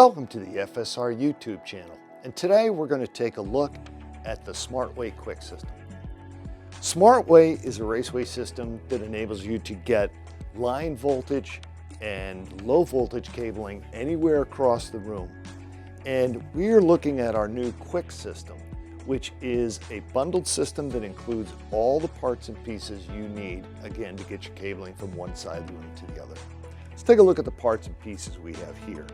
Welcome to the FSR YouTube channel, and today we're going to take a look at the Smart-Way QuiK system. Smart-Way is a raceway system that enables you to get line voltage and low voltage cabling anywhere across the room. And we're looking at our new QuiK system, which is a bundled system that includes all the parts and pieces you need, again, to get your cabling from one side of the room to the other. Let's take a look at the parts and pieces we have here.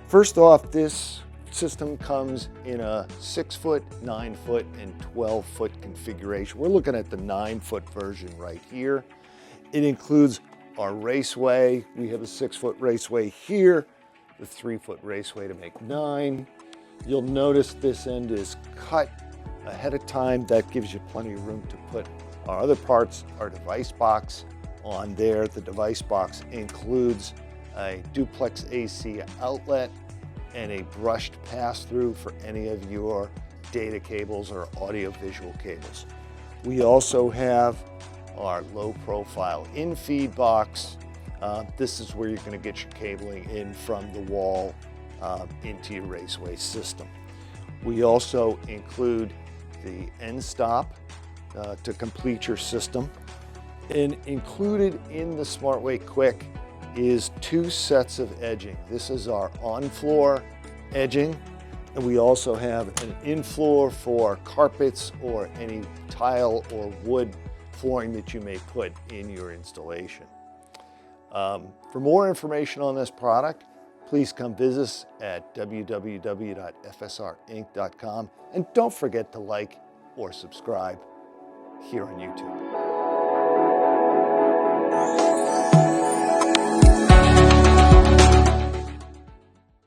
First off, this system comes in a 6-foot, 9-foot, and 12-foot configuration. We're looking at the 9-foot version right here. It includes our raceway. We have a 6-foot raceway here, the 3-foot raceway to make 9. You'll notice this end is cut ahead of time. That gives you plenty of room to put our other parts, our device box on there. The device box includes a duplex AC outlet and a brushed pass-through for any of your data cables or audio-visual cables. We also have our low-profile in-feed box. This is where you're going to get your cabling in from the wall into your raceway system. We also include the end stop to complete your system. And included in the Smart-Way QuiK is 2 sets of edging. This is our on-floor edging, and we also have an in-floor for carpets or any tile or wood flooring that you may put in your installation. For more information on this product, please come visit us at www.fsrinc.com, and don't forget to like or subscribe here on YouTube.